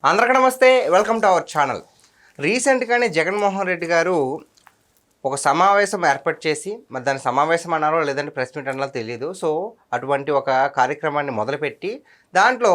అందరికీ నమస్తే, welcome to our channel. రీసెంట్గానే జగన్మోహన్ రెడ్డి గారు ఒక సమావేశం ఏర్పాటు చేసి, మరి దాని సమావేశం అన్నారో లేదంటే ప్రెస్ మీట్ అన్నారో తెలియదు. సో అటువంటి ఒక కార్యక్రమాన్ని మొదలుపెట్టి దాంట్లో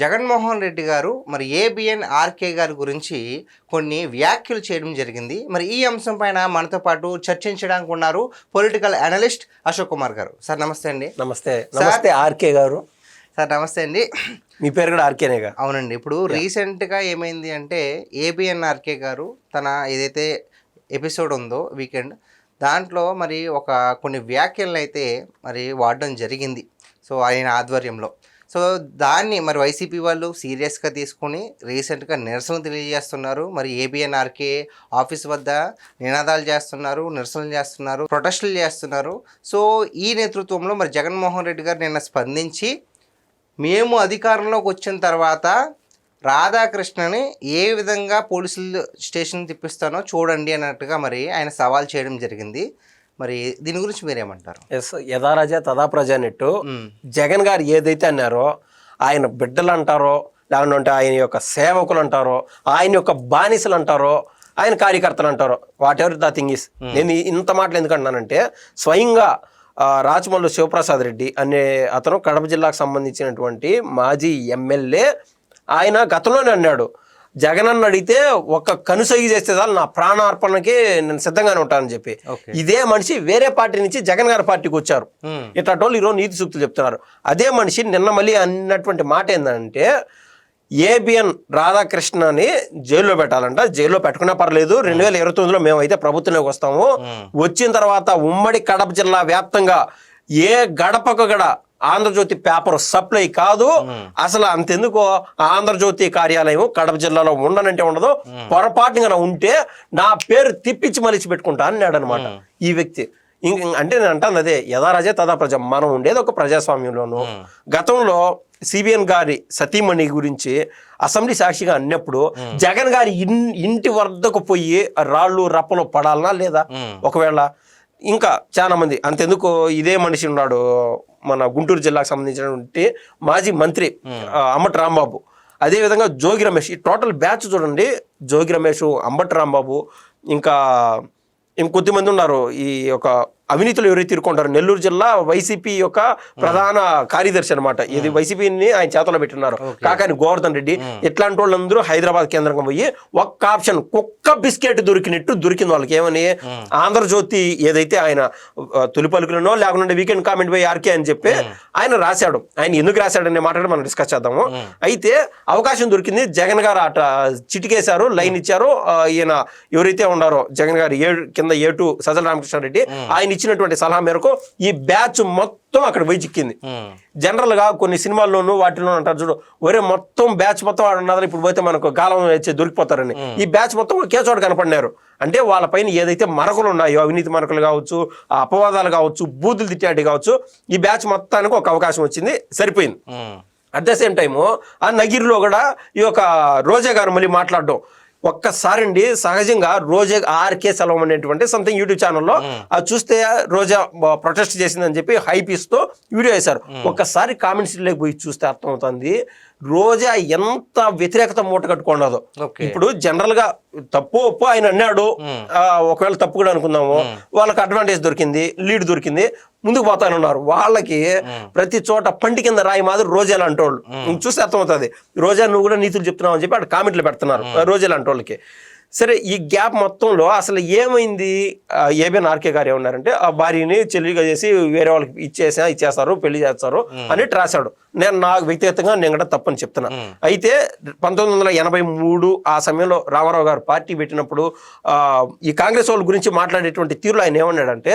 జగన్మోహన్ రెడ్డి గారు మరి ఏబిఎన్ ఆర్కే గారి గురించి కొన్ని వ్యాఖ్యలు చేయడం జరిగింది. మరి ఈ అంశం పైన మనతో పాటు చర్చించడానికి ఉన్నారు పొలిటికల్ అనలిస్ట్ అశోక్ కుమార్ గారు. సార్ నమస్తే అండి. నమస్తే ఆర్కే గారు. సార్ నమస్తే అండి. మీ పేరు కూడా ఆర్కేనేగా? అవునండి. ఇప్పుడు రీసెంట్గా ఏమైంది అంటే ఏబిఎన్ ఆర్కే గారు తన ఏదైతే ఎపిసోడ్ ఉందో వీకెండ్ దాంట్లో మరి కొన్ని వ్యాఖ్యలను అయితే మరి వాడడం జరిగింది. సో ఆయన ఆధ్వర్యంలో సో దాన్ని మరి వైసీపీ వాళ్ళు సీరియస్గా తీసుకుని రీసెంట్గా నిరసనలు తెలియజేస్తున్నారు. మరి ఏబిఎన్ ఆర్కే ఆఫీస్ వద్ద నినాదాలు చేస్తున్నారు, నిరసనలు చేస్తున్నారు, ప్రొటెస్టులు చేస్తున్నారు. సో ఈ నేతృత్వంలో మరి జగన్మోహన్ రెడ్డి గారు నిన్న స్పందించి మేము అధికారంలోకి వచ్చిన తర్వాత రాధాకృష్ణని ఏ విధంగా పోలీసులు స్టేషన్ తిప్పిస్తానో చూడండి అన్నట్టుగా మరి ఆయన సవాల్ చేయడం జరిగింది. మరి దీని గురించి మీరేమంటారు? ఎస్, యథా రాజా తదా ప్రజ అన్నట్టు జగన్ గారు ఏదైతే అన్నారో, ఆయన బిడ్డలు అంటారో లేకుంటే ఆయన యొక్క సేవకులు అంటారో, ఆయన యొక్క బానిసలు అంటారో, ఆయన కార్యకర్తలు అంటారో, what ever the thing is. నేను ఇంత మాటలు ఎందుకంటున్నానంటే స్వయంగా రాచమల్లు శివప్రసాద్ రెడ్డి అనే అతను కడప జిల్లాకు సంబంధించినటువంటి మాజీ ఎమ్మెల్యే. ఆయన గతంలోనే అన్నాడు, జగన్ అన్న అడిగితే ఒక కనుసైగి చేస్తే చాలు నా ప్రాణార్పణకి నేను సిద్ధంగానే ఉంటానని చెప్పి. ఇదే మనిషి వేరే పార్టీ నుంచి జగన్ గారి పార్టీకి వచ్చారు. ఇట్లాంటి వాళ్ళు ఈరోజు నీతి సూక్తులు చెప్తున్నారు. అదే మనిషి నిన్న మళ్ళీ అన్నటువంటి మాట ఏంటంటే ఏబిఎన్ రాధాకృష్ణని జైల్లో పెట్టాలంట. జైల్లో పెట్టుకున్నా పర్లేదు, 2029లో మేమైతే ప్రభుత్వంలోకి వస్తాము. వచ్చిన తర్వాత ఉమ్మడి కడప జిల్లా వ్యాప్తంగా ఏ గడపకు గడ ఆంధ్రజ్యోతి పేపర్ సప్లై కాదు. అసలు అంతెందుకు ఆంధ్రజ్యోతి కార్యాలయం కడప జిల్లాలో ఉండనంటే ఉండదు, పొరపాటుగా ఉంటే నా పేరు తిప్పించి మలిచి పెట్టుకుంటా అన్నాడు అనమాట ఈ వ్యక్తి. అంటే నేను అంటాను అదే, యథారాజే తదా ప్రజ. మనం ఉండేది ఒక ప్రజాస్వామ్యంలోను. గతంలో సిబిఎన్ గారి సతీమణి గురించి అసెంబ్లీ సాక్షిగా అన్నప్పుడు జగన్ గారి ఇంటి వద్దకు పోయి రాళ్ళు రప్పలు పడాలనా లేదా? ఒకవేళ ఇంకా చాలా మంది అంతెందుకు, ఇదే మనిషి ఉన్నాడు మన గుంటూరు జిల్లాకు సంబంధించినటువంటి మాజీ మంత్రి అంబటి రాంబాబు, అదేవిధంగా జోగి రమేష్. ఈ టోటల్ బ్యాచ్ చూడండి, జోగి రమేష్, అంబటి రాంబాబు, ఇంకా ఇంకొద్దిమంది ఉన్నారు. ఈ యొక్క అవినీతులు ఎవరైతే తీరుకుంటారు, నెల్లూరు జిల్లా వైసీపీ యొక్క ప్రధాన కార్యదర్శి అనమాట. ఇది వైసీపీని ఆయన చేతలో పెట్టినారు కాకాని గోవర్ధన్ రెడ్డి. ఇట్లాంటి వాళ్ళందరూ హైదరాబాద్ కేంద్రంగా పోయి ఒక్క ఆప్షన్, కుక్క బిస్కెట్ దొరికినట్టు దొరికింది వాళ్ళకి. ఏమని, ఆంధ్రజ్యోతి ఏదైతే ఆయన తొలి పలుకులనో లేకుండా వీకెండ్ కామెంట్ పోయి ఆర్కే అని చెప్పి ఆయన రాశాడు. ఆయన ఎందుకు రాశాడనే మాట మనం డిస్కస్ చేద్దాము. అయితే అవకాశం దొరికింది, జగన్ గారు అట చిటికేశారు, లైన్ ఇచ్చారు. ఈయన ఎవరైతే ఉన్నారో జగన్ గారు కింద A2 సజ్జల రామకృష్ణారెడ్డి, ఆయన ఇచ్చినటువంటి సలహా మేరకు ఈ బ్యాచ్ మొత్తం అక్కడ పోయి చిక్కింది. జనరల్ గా కొన్ని సినిమాల్లోనూ వాటిలో అంటారు చూడు, ఒరే మొత్తం బ్యాచ్ మొత్తం ఉన్నది, ఇప్పుడు పోతే మనకు గాలం వచ్చి దొరికిపోతారని. ఈ బ్యాచ్ మొత్తం ఒకే చోట కనపడినారు. అంటే వాళ్ళపైన ఏదైతే మరకలు ఉన్నాయో, అవినీతి మరకలు కావచ్చు, అపవాదాలు కావచ్చు, బూతులు తిట్టాటి కావచ్చు, ఈ బ్యాచ్ మొత్తానికి ఒక అవకాశం వచ్చింది, సరిపోయింది. అట్ ద సేమ్ టైము ఆ నగిరిలో కూడా ఈ యొక్క రోజా గారు మళ్ళీ మాట్లాడడం ఒక్కసారి అండి. సహజంగా రోజా ఆర్కే సెలవు అనేటువంటి సంథింగ్ యూట్యూబ్ ఛానల్లో అది చూస్తే రోజా ప్రొటెస్ట్ చేసిందని చెప్పి హైప్ ఇస్తూ వీడియో వేశారు. ఒక్కసారి కామెంట్స్ లేక పోయి చూస్తే అర్థమవుతుంది రోజా ఎంత వ్యతిరేకత మూట కట్టుకున్నదో. ఇప్పుడు జనరల్ గా తప్పు ఒప్పు ఆయన అన్నాడు, ఒకవేళ తప్పు కూడా అనుకుందాము, వాళ్ళకి అడ్వాంటేజ్ దొరికింది, లీడ్ దొరికింది, ముందుకు పోతానన్నారు. వాళ్ళకి ప్రతి చోట పంటి కింద రాయి మాదిరి రోజా లాంటి వాళ్ళు చూస్తే అర్థమవుతుంది. రోజా నువ్వు కూడా నీతులు చెప్తున్నావు అని చెప్పి అక్కడ కామెంట్లు పెడుతున్నారు రోజా లాంటి వాళ్ళకి. సరే, ఈ గ్యాప్ మొత్తంలో అసలు ఏమైంది? ఏబిఎన్ ఆర్కే గారు ఏమన్నారంటే ఆ భార్యని చెల్లిగా చేసి వేరే వాళ్ళకి ఇచ్చేస్తారు, పెళ్లి చేస్తారు అని రాశాడు. నాకు వ్యక్తిగతంగా నేను కూడా తప్పని చెప్తున్నా. అయితే 1983 ఆ సమయంలో రామారావు గారు పార్టీ పెట్టినప్పుడు ఈ కాంగ్రెస్ వాళ్ళ గురించి మాట్లాడేటువంటి తీరులో ఆయన ఏమన్నాడంటే,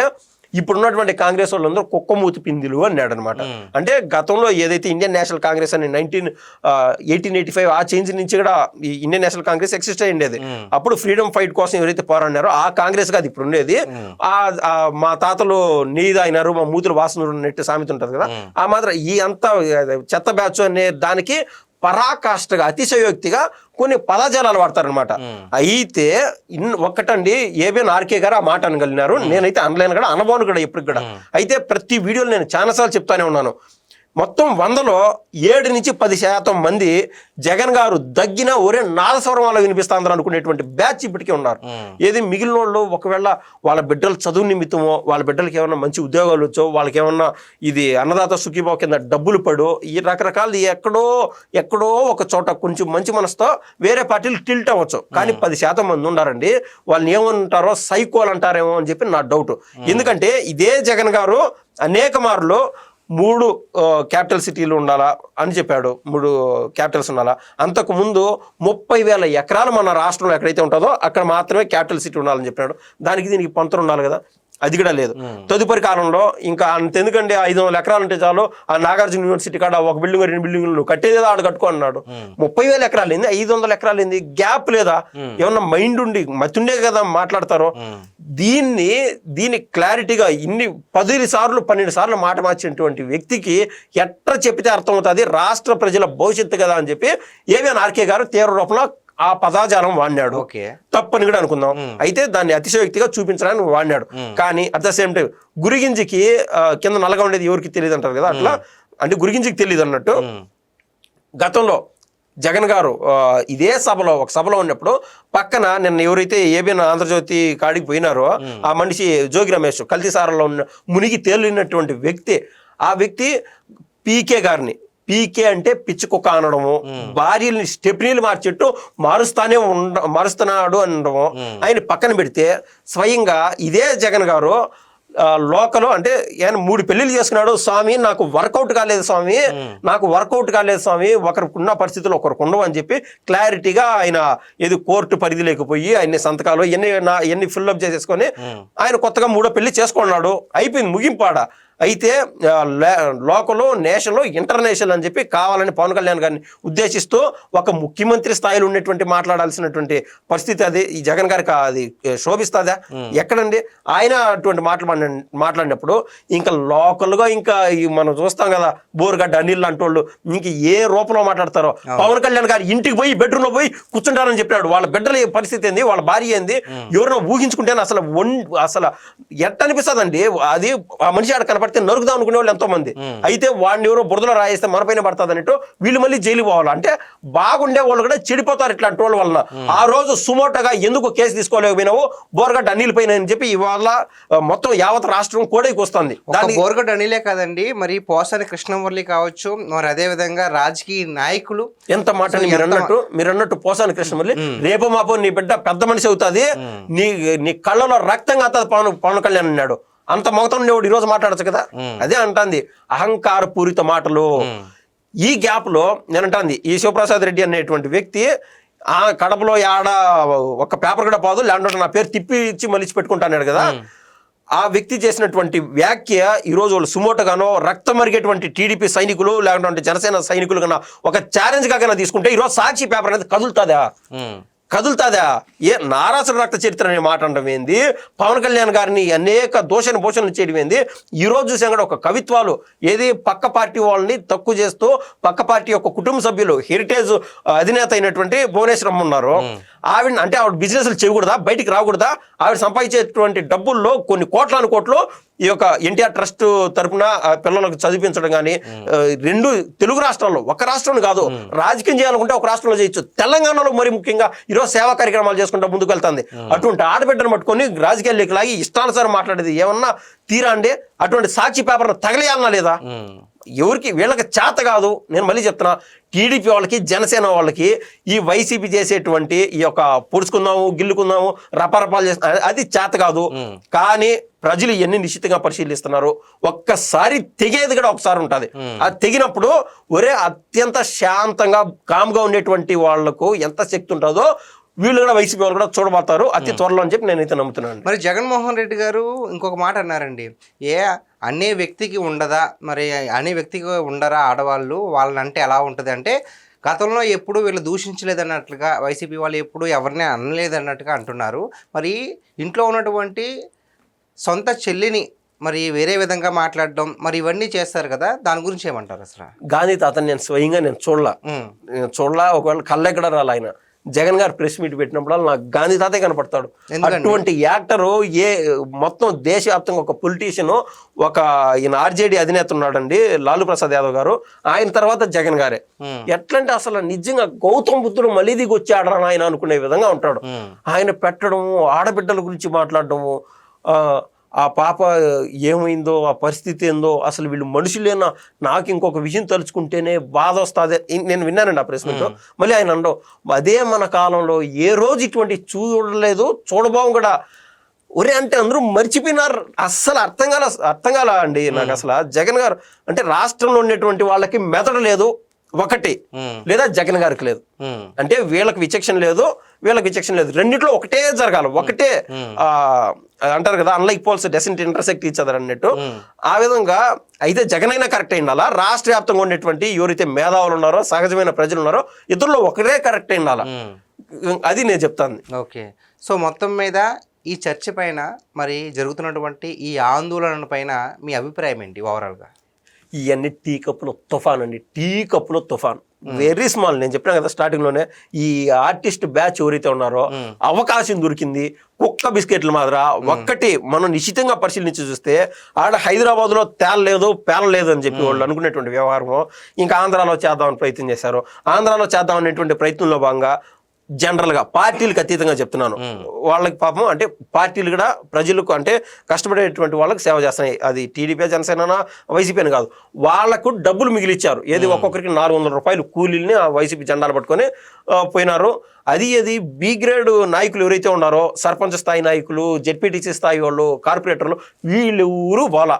ఇప్పుడున్నటువంటి కాంగ్రెస్ వాళ్ళందరూ కుక్కమూతి పిందులు అన్నాడు అనమాట. అంటే గతంలో ఏదైతే ఇండియన్ నేషనల్ కాంగ్రెస్ అని 1885 ఆ చేంజ్ నుంచి కూడా ఈ ఇండియన్ నేషనల్ కాంగ్రెస్ ఎగ్జిస్ట్ అయ్యిండేది. అప్పుడు ఫ్రీడమ్ ఫైట్ కోసం ఎవరైతే పోరాడినారో ఆ కాంగ్రెస్ కాదు ఇప్పుడు ఉండేది. మా తాతలు నీది అయినారు, మా మూతులు వాసన నెట్టు సామెత ఉంటుంది కదా, ఆ మాత్రం ఈ అంతా చెత్త బ్యాచ్ అనే దానికి పరాకాష్ఠగా అతిశయోక్తిగా కొన్ని పదజాలాలు వాడతారనమాట. అయితే ఒక్కటండి, ఏబిఎన్ ఆర్కే గారు ఆ మాట అనగలిగినారు. నేనైతే అనలేను కూడా, అనబోను కూడా ఎప్పటికి కూడా. అయితే ప్రతి వీడియోలో నేను చాలాసార్లు చెప్తానే ఉన్నాను, మొత్తం 100లో 7 నుంచి 10% మంది జగన్ గారు దగ్గిన ఒరే నాదస్వరం వల్ల వినిపిస్తాందని అనుకునేటువంటి బ్యాచ్ ఇప్పటికీ ఉన్నారు. ఏది మిగిలిన వాళ్ళు ఒకవేళ వాళ్ళ బిడ్డల చదువు నిమిత్తమో వాళ్ళ బిడ్డలకి ఏమన్నా మంచి ఉద్యోగాలు వచ్చో వాళ్ళకి ఏమన్నా ఇది అన్నదాత సుఖీభావ కింద డబ్బులు పడు ఈ రకరకాలు ఎక్కడో ఒక చోట కొంచెం మంచి మనసుతో వేరే పార్టీలు టిల్ట్ అవ్వచ్చు. కానీ 10% మంది ఉన్నారండి, వాళ్ళని ఏమంటారో సైకోలు అంటారేమో అని చెప్పి నా డౌట్. ఎందుకంటే ఇదే జగన్ గారు అనేక మార్లు 3 క్యాపిటల్ సిటీలు ఉండాలా అని చెప్పాడు, 3 క్యాపిటల్స్ ఉండాలా. అంతకు ముందు 30,000 ఎకరాలు మన రాష్ట్రంలో ఎక్కడైతే ఉంటుందో అక్కడ మాత్రమే క్యాపిటల్ సిటీ ఉండాలని చెప్పాడు. దీనికి పొంతన ఉండాలి కదా, అది కూడా లేదు. తదుపరి కాలంలో ఇంకా అంతెందుకండి 500 ఎకరాలు ఉంటే చాలు ఆ నాగార్జున యూనివర్సిటీ కాడ 1 బిల్డింగ్ 2 బిల్డింగ్లు కట్టేది ఆడు కట్టుకో అన్నాడు. 30,000 ఎకరాలు ఏంది, 500 ఎకరాలు ఏంది, గ్యాప్ లేదా? ఏమన్నా మైండ్ ఉండి మతుండే కదా మాట్లాడతారో. దీన్ని క్లారిటీగా 10 సార్లు 12 సార్లు మాట మార్చినటువంటి వ్యక్తికి ఎట్లా చెప్పితే అర్థమవుతుంది రాష్ట్ర ప్రజల భవిష్యత్తు కదా అని చెప్పి ఏవిఎన్ ఆర్కే గారు తీవ్ర రూపంలో ఆ పదాజాలం వాడినాడు. తప్పని కూడా అనుకుందాం, అయితే దాన్ని అతిశయోక్తిగా చూపించడానికి వాడినాడు. కానీ అట్ ద సేమ్ టైం గురిగింజికి కింద నల్లగా ఉండేది ఎవరికి తెలియదు అంటారు కదా, అట్లా అంటే గురిగింజికి తెలియదు అన్నట్టు గతంలో జగన్ గారు ఇదే ఒక సభలో ఉన్నప్పుడు పక్కన నిన్న ఎవరైతే ఏబిఎన్ ఆంధ్రజ్యోతి కాడికి పోయినారో ఆ మనిషి జోగి రమేష్ కల్తీసారంలో మునిగి తేలినటువంటి వ్యక్తి, ఆ వ్యక్తి పీకే గారిని పీకే అంటే పిచ్చి కుక్క అనడము, భార్యని స్టెప్నీలు మార్చెట్టు మారుస్తున్నాడు అనడము ఆయన పక్కన పెడితే, స్వయంగా ఇదే జగన్ గారు లోకల్ అంటే ఆయన 3 పెళ్లిళ్ళు చేసుకున్నాడు. స్వామి నాకు వర్కౌట్ కాలేదు స్వామి, ఒకరికున్న పరిస్థితులు ఒకరికి ఉండవు అని చెప్పి క్లారిటీగా ఆయన ఏది కోర్టు పరిధి లేకపోయి ఆయన సంతకాలు ఎన్ని ఫిల్అప్ చేసేసుకొని ఆయన కొత్తగా 3వ పెళ్లి చేసుకున్నాడు. అయిపోయింది, ముగింపాడ. అయితే లోకల్ నేషనల్ ఇంటర్నేషనల్ అని చెప్పి కావాలని పవన్ కళ్యాణ్ గారిని ఉద్దేశిస్తూ ఒక ముఖ్యమంత్రి స్థాయిలో ఉన్నటువంటి మాట్లాడాల్సినటువంటి పరిస్థితి అది ఈ జగన్ గారికి అది శోభిస్తుందా? ఎక్కడండి? ఆయన అటువంటి మాట్లాడినప్పుడు ఇంకా లోకల్గా ఇంకా మనం చూస్తాం కదా బోరుగడ్డ అనిల్ అంటోళ్ళు ఇంక ఏ రూపంలో మాట్లాడతారో. పవన్ కళ్యాణ్ గారు ఇంటికి పోయి బెడ్రూమ్లో పోయి కూర్చుంటారని చెప్పాడు. వాళ్ళ బిడ్డల పరిస్థితి ఏంది, వాళ్ళ భార్య ఏంది, ఎవరినో ఊహించుకుంటే అసలు ఎట్ట అనిపిస్తుందండి. అది ఆ మనిషి ఆడ కనపడితే నరుకుదాం అనుకునే వాళ్ళు ఎంతో మంది. అయితే వాడిని ఎవరో బురదలో రాయిస్తే మన పైన పడుతుంది అన్నట్టు వీళ్ళు మళ్ళీ జైలు పోవాలి. అంటే బాగుండే వాళ్ళు కూడా చెడిపోతారు ఇట్లాంటి వాళ్ళ వల్ల. ఆ రోజు సుమోటగా ఎందుకు కేసు తీసుకోలేకపోయినావు బోరగడ్డ అనిల్ పైన అని చెప్పి ఇవాళ మొత్తం యావత్ రాష్ట్రం కోడైకి వస్తుంది. బోరగడ్డ అనిలే కాదండి, మరి పోసాని కృష్ణమురళి కావచ్చు, మరి అదే విధంగా రాజకీయ నాయకులు ఎంత మాట మీరు అన్నట్టు పోసాని కృష్ణమురళి రేపు మాపో నీ బిడ్డ పెద్ద మనిషి అవుతుంది, నీ కళ్ళలో రక్తంగా అవుతుంది పవన్ కళ్యాణ్ అన్నాడు. అంత మొగతం ఉండేవాడు ఈరోజు మాట్లాడచ్చు కదా. అదే అంటుంది అహంకార పూరిత మాటలు. ఈ గ్యాప్ లో నేనంటుంది ఈ శివప్రసాద్ రెడ్డి అనేటువంటి వ్యక్తి ఆ కడపలో ఒక పేపర్ కూడా పోదు, లేదంటే నా పేరు తిప్పి ఇచ్చి మలిచి పెట్టుకుంటాడు కదా. ఆ వ్యక్తి చేసినటువంటి వ్యాఖ్య ఈరోజు వాళ్ళు సుమోటగానో రక్తం మరిగేటువంటి టీడీపీ సైనికులు లేకుంటే జనసేన సైనికులు కన్నా ఒక ఛాలెంజ్ గా తీసుకుంటే ఈరోజు సాక్షి పేపర్ అనేది కదులుతుందా? నారాసుర రక్త చరిత్ర అనే మాట అనడం ఏంది, పవన్ కళ్యాణ్ గారిని అనేక భూషణలు చేయడం ఏంది. ఈరోజు చూసాం కూడా ఒక కవిత్వాలు ఏది పక్క పార్టీ వాళ్ళని తక్కువ చేస్తూ పక్క పార్టీ యొక్క కుటుంబ సభ్యులు హెరిటేజ్ అధినేత అయినటువంటి భువనేశ్వరం ఉన్నారు. ఆవిడ బిజినెస్లు చేయకూడదా, బయటికి రాకూడదా? ఆవిడ సంపాదించేటువంటి డబ్బుల్లో కొన్ని కోట్లు ఈ యొక్క ఎన్టీఆర్ ట్రస్ట్ తరఫున పిల్లలకు చదివించడం కానీ 2 తెలుగు రాష్ట్రాల్లో, ఒక రాష్ట్రం కాదు, రాజకీయం చేయాలనుకుంటే ఒక రాష్ట్రంలో చేయొచ్చు. తెలంగాణలో మరి ముఖ్యంగా ఈరోజు సేవా కార్యక్రమాలు చేసుకుంటూ ముందుకు వెళ్తుంది. అటువంటి ఆడబిడ్డను పట్టుకొని రాజకీయాల్లోకి లాగి ఇష్టానుసారం మాట్లాడేది ఏమన్నా తీరా అండి? అటువంటి సాక్షి పేపర్ను తగలేయాలన్నా లేదా? ఎవరికి వీళ్ళకి చేత కాదు. నేను మళ్ళీ చెప్తున్నా, టీడీపీ వాళ్ళకి జనసేన వాళ్ళకి ఈ వైసీపీ చేసేటువంటి ఈ యొక్క పొడుచుకుందాము గిల్లుకుందాము రపారపాలు చేస్తున్నా అది చేత కాదు. కానీ ప్రజలు ఎన్ని నిశ్చితంగా పరిశీలిస్తున్నారు, ఒక్కసారి తెగేది కూడా ఒకసారి ఉంటుంది. అది తెగినప్పుడు అత్యంత శాంతంగా కామ్గా ఉండేటువంటి వాళ్లకు ఎంత శక్తి ఉంటుందో వీళ్ళు కూడా వైసీపీ వాళ్ళు కూడా చూడబోతారు అతి త్వరలో అని చెప్పి నేనైతే నమ్ముతున్నాను. మరి జగన్మోహన్ రెడ్డి గారు ఇంకొక మాట అన్నారండి, అనే వ్యక్తికి ఉండదా, మరి అనే వ్యక్తికి ఉండరా ఆడవాళ్ళు, వాళ్ళనంటే ఎలా ఉంటుంది అంటే గతంలో ఎప్పుడు వీళ్ళు దూషించలేదన్నట్లుగా వైసీపీ వాళ్ళు ఎప్పుడు ఎవరిని అనలేదన్నట్టుగా అంటున్నారు. మరి ఇంట్లో ఉన్నటువంటి సొంత చెల్లిని మరి వేరే విధంగా మాట్లాడడం మరి ఇవన్నీ చేస్తారు కదా, దాని గురించి ఏమంటారు అసలు? గాంధీ తాతని నేను స్వయంగా చూడలా, ఒకవేళ కళ్ళెక్కడ రాలి ఆయన జగన్ గారు ప్రెస్ మీట్ పెట్టినప్పుడు నాకు గాంధీ తాతే కనపడతాడు. ఎందుకండి? అటువంటి యాక్టరు మొత్తం దేశవ్యాప్తంగా ఒక పొలిటీషియన్, ఒక ఈయన ఆర్జేడీ అధినేత ఉన్నాడండి లాలూ ప్రసాద్ యాదవ్ గారు, ఆయన తర్వాత జగన్ గారే. ఎట్లంటే అసలు నిజంగా గౌతమ్ బుద్ధుడు మళ్ళీ దిగి వచ్చాడరా ఆయన అనుకునే విధంగా ఉంటాడు. ఆయన పెట్టడము, ఆడబిడ్డల గురించి మాట్లాడటము, ఆ పాప ఏమైందో, ఆ పరిస్థితి ఏందో, అసలు వీళ్ళు మనుషులేనా, నాకు ఇంకొక విషయం తలుచుకుంటేనే బాధ వస్తుంది. నేను విన్నానండి ఆ ప్రశ్నతో. మళ్ళీ ఆయన అనడం, అదే మన కాలంలో ఏ రోజు ఇటువంటి చూడలేదు, చూడబోం కూడా. ఒరే అంటే అందరూ మర్చిపోయినారు. అస్సలు అర్థం కాల అండి నాకు. అసలు జగన్ గారు అంటే రాష్ట్రంలో ఉండేటువంటి వాళ్ళకి మెదడు లేదు ఒకటి, లేదా జగన్ గారికి లేదు. అంటే వీళ్ళకి విచక్షణ లేదు, వీళ్ళకి విచక్షణ లేదు. రెండిట్లో ఒకటే జరగాలి, ఒకటే అంటారు కదా, unlike poles doesn't intersect each other అన్నట్టు. ఆ విధంగా అయితే జగన్ అయినా కరెక్ట్ అయిండాలా, రాష్ట్ర వ్యాప్తంగా ఉండేటువంటి ఎవరైతే మేధావులు ఉన్నారో, సహజమైన ప్రజలు ఉన్నారో, ఇద్దరులో ఒకటే కరెక్ట్ అయిండాలా. అది నేను చెప్తాను. ఓకే. సో మొత్తం మీద ఈ చర్చ పైన మరి జరుగుతున్నటువంటి ఈ ఆందోళన పైన మీ అభిప్రాయం ఏంటి ఓవరాల్గా? ఇవన్నీ టీ కప్పులో తుఫాన్ అండి, టీ కప్పులో తుఫాన్. Very small. నేను చెప్పినా కదా స్టార్టింగ్ లోనే, ఈ ఆర్టిస్ట్ బ్యాచ్ ఎవరైతే ఉన్నారో అవకాశం దొరికింది, కుక్క బిస్కెట్లు మాదిరా. ఒక్కటి మనం నిశ్చితంగా పరిశీలించి చూస్తే, ఆడ హైదరాబాద్ లో పేలలేదు అని చెప్పి వాళ్ళు అనుకునేటువంటి వ్యవహారము ఇంకా ఆంధ్రాలో చేద్దామని ప్రయత్నం చేశారు. ఆంధ్రాలో చేద్దాం అనేటువంటి ప్రయత్నంలో భాగంగా జనరల్గా పార్టీలకు అతీతంగా చెప్తున్నాను, వాళ్ళకి పాపం అంటే పార్టీలు కూడా ప్రజలకు అంటే కష్టపడేటువంటి వాళ్ళకి సేవ చేస్తున్నాయి. అది టీడీపీ, జనసేన, వైసీపీ అని కాదు, వాళ్లకు డబ్బులు మిగిలిచ్చారు. ఏది ఒక్కొక్కరికి 400 రూపాయలు కూలీల్ని ఆ వైసీపీ జెండాలు పట్టుకొని పోయినారు. అది బి గ్రేడ్ నాయకులు ఎవరైతే ఉన్నారో, సర్పంచ్ స్థాయి నాయకులు, జెడ్పీటీసీ స్థాయి వాళ్ళు, కార్పొరేటర్లు, వీళ్ళు ఊరు వాళ్ళ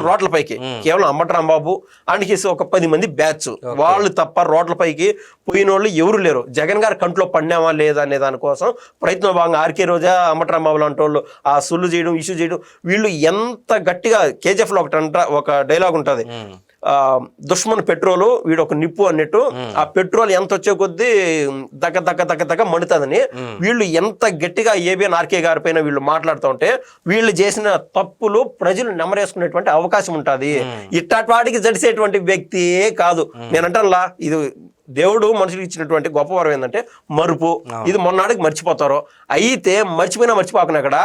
రోడ్లపైకి కేవలం అంబటరాంబాబు అండ్ ఒక 10 మంది బ్యాచ్, వాళ్ళు తప్ప రోడ్లపైకి పోయిన వాళ్ళు ఎవరు లేరు. జగన్ గారు కంట్లో పడినామా లేదా అనే దానికోసం ప్రయత్నం భాగంగా ఆర్కే రోజా, అంబటరాంబాబు లాంటి వాళ్ళు ఆ సుల్లు చేయడం, ఇష్యూ చేయడం, వీళ్ళు ఎంత గట్టిగా కేజీఎఫ్ లో ఒక డైలాగ్ ఉంటుంది, దుష్మన్ పెట్రోలు వీడు ఒక నిప్పు అన్నట్టు. ఆ పెట్రోల్ ఎంత వచ్చే కొద్దీ దగ్గ మండుతుందని వీళ్ళు ఎంత గట్టిగా ఏబిఎన్ ఆర్కే గారి పైన వీళ్ళు మాట్లాడుతూ ఉంటే, వీళ్ళు చేసిన తప్పులు ప్రజలు నెమరేసుకునేటువంటి అవకాశం ఉంటుంది. ఇట్టటి వాటికి జడిసేటువంటి వ్యక్తియే కాదు. నేనంటా ఇది దేవుడు మనుషులకు ఇచ్చినటువంటి గొప్ప వరం ఏంటంటే మరుపు. ఇది మొన్నటికి మర్చిపోతారు. అయితే మర్చిపోకుండా అక్కడ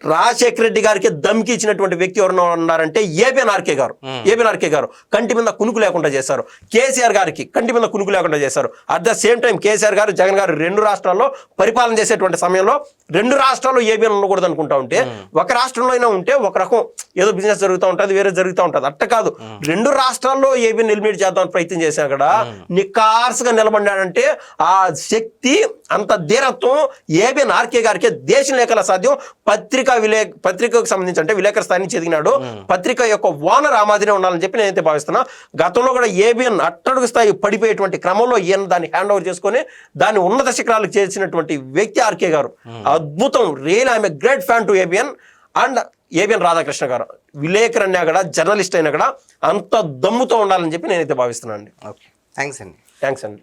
రాజశేఖర రెడ్డి గారికి దమ్కి ఇచ్చినటువంటి వ్యక్తి ఎవరైనా ఉన్నారంటే ఏబిఎన్ ఆర్కే గారు కంటి మీద కునుకు లేకుండా చేశారు. కేసీఆర్ గారికి కంటి మీద కునుకు లేకుండా చేశారు. At the same time KCR గారు, జగన్ గారు 2 రాష్ట్రాల్లో పరిపాలన చేసేటువంటి సమయంలో 2 రాష్ట్రాల్లో ఏబిఎన్ ఉండకూడదు అనుకుంటా ఉంటే, ఒక రాష్ట్రంలో అయినా ఉంటే ఒక రకం ఏదో బిజినెస్ జరుగుతూ ఉంటుంది, వేరే జరుగుతూ ఉంటుంది. అట్ట కాదు, 2 రాష్ట్రాల్లో ఏబిఎన్ ఎలిమినేట్ చేద్దామని ప్రయత్నం చేసినా కూడా నికార్స్గా నిలబడ్డాడంటే ఆ శక్తి, అంత ధీరత్వం ఏబిఎన్ ఆర్కే గారికి దేశం లేకల సాధ్యం. పత్రికకు సంబంధించి అంటే విలేకరు స్థాయి నుంచి ఎదిగినాడు. పత్రిక యొక్క ఓనర్ ఆ మాదిరినే ఉండాలని చెప్పి నేనైతే భావిస్తున్నా. గతంలో కూడా ఏబిఎన్ అట్టడుగు స్థాయి పడిపోయేటువంటి క్రమంలో ఈయన దాన్ని హ్యాండ్ ఓవర్ చేసుకుని దాన్ని ఉన్నత శిఖరాలకు చేర్చినటువంటి వ్యక్తి ఆర్కే గారు. అద్భుతం. Real I'm a great fan to ABN and ABN Radhakrishna గారు. విలేకరు అయినా కూడా, జర్నలిస్ట్ అయినా కూడా అంత దమ్ముతో ఉండాలని చెప్పి నేనైతే భావిస్తున్నాను అండి. ఓకే, థ్యాంక్స్ అండి. థ్యాంక్స్ అండి.